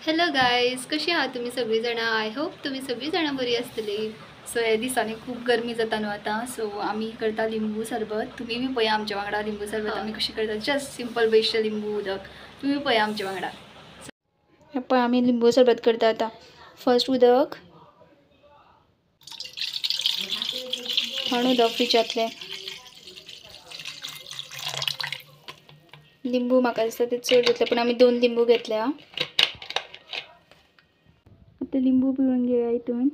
Hello guys, कशी आहात तुम्ही सगळी जण? आय होप तुम्ही सगळी जण बरी असतली. सो ह्या दिसांनी खूप गरमी जाता न्हू आता. सो आम्ही करता लिंबू सरबत. तुम्ही बी पळया आमच्या वांगडा लिंबू सरबत आम्ही कशी करता. जस्ट सिंपल बेश्ट लिंबू उदक तुम्ही पळया आमच्या वांगडा. पण आम्ही लिंबू सरबत करता आता. फर्स्ट उदक थंड उदक फ्रिजातले. लिंबू म्हाका दिसता ते चड घेतले पण आम्ही 2 लिंबू घेतल्या. आता लिंबू पिळून घेऊया इथून.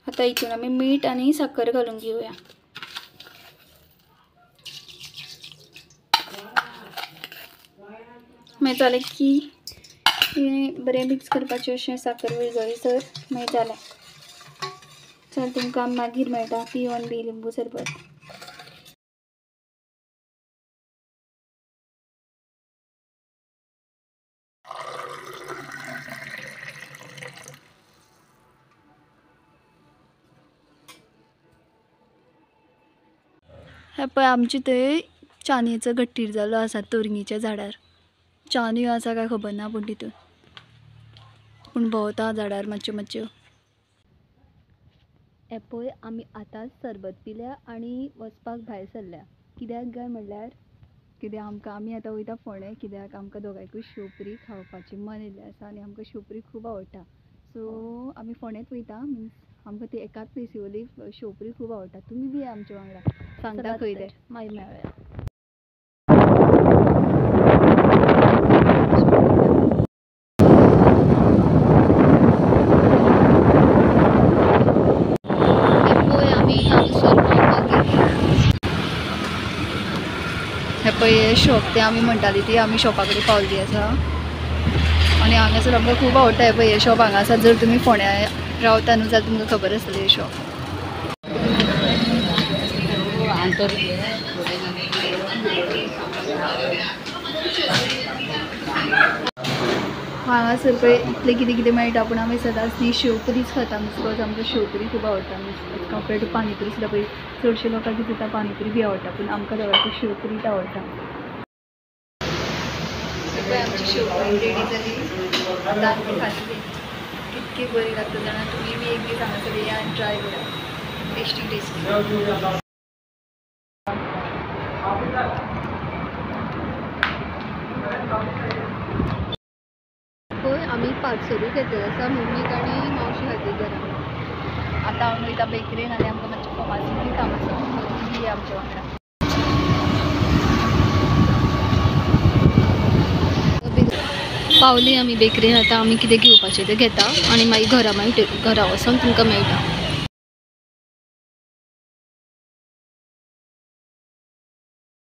आता इथून आम्ही मीठ आणि साखर घालून घेऊया. मागीर जालें की बरें मिक्स करपाचें अशें साखर विरघळीसर मागीर जालें. चल तुमकां मागीर मेळटा पिवन बी लिंबू सरबत. हे पळय आमचे थंय चानयेचो गट्टीर जालो आसा तोरंगीच्या झाडार. चानयो आसा काय खबर ना पूण तितून पूण भोंवता झाडार मातच्यो मातच्यो. हे पळय आमी आतांच सरबत पिल्या आनी वचपाक भायर सरल्या. कित्याक काय म्हणल्यार कित्याक आमी आतां वयता फोंडे. कित्याक आमकां दोगांयकूय शेव पुरी खावपाचें मन येयल्लें आसा आनी आमकां शेव पुरी खूब आवडटा. सो आमी फोंडेच वयता. मिन्स आमकां ती एकाच प्लेसी वयली शेव पुरी खूब आवडटा. तुमी बी आमच्या वांगडा सांगता खंय ते मागीर मेळुया. हे पळय शॉप ते आमी म्हणटाली ती आमी शॉपा कडेन पावल्ली आसा आनी हांगासर आमकां खूब आवडटा. हे पळय हे शॉप हांगासर जर तुमी फोंड्या रावता न्हू जाल्यार तुमकां खबर आसतलें हे शॉप. हांगासर पळय इतलें कितें कितें मेळटा पूण आमी सदांच ती शेव पुरीच खाता. बिकॉज आमकां शेव पुरी खूब आवडटा. मीन्स कंपेर्ड टू पानी पुरी सुद्दां पळय चडशे लोकांक कितें जाता पानी पुरी बी आवडटा पूण आमकां दोगांयकूय शेव पुरीच आवडटा. आमची शेव पुरी रेडी जाली. आतां आमी खातली. कितकी बरी लागता जाणा. तुमी बी एक दीस हांगासर येया आनी ट्राय करा. Tasty tasty. पळय आमी पार्सलूय घेतलेलें आसा मम्मीक आनी मावशी खातीर घरा. आतां हांव वयता बेकरेन आनी आमकां मातशें फार्मासीन बी काम आसा. तुमी बी आमच्या वांगडा. पावली आमी बेकरेन. आतां आमी कितें घेवपाचें तें घेता आनी मागीर घरा वचोन तुमकां मेळटा.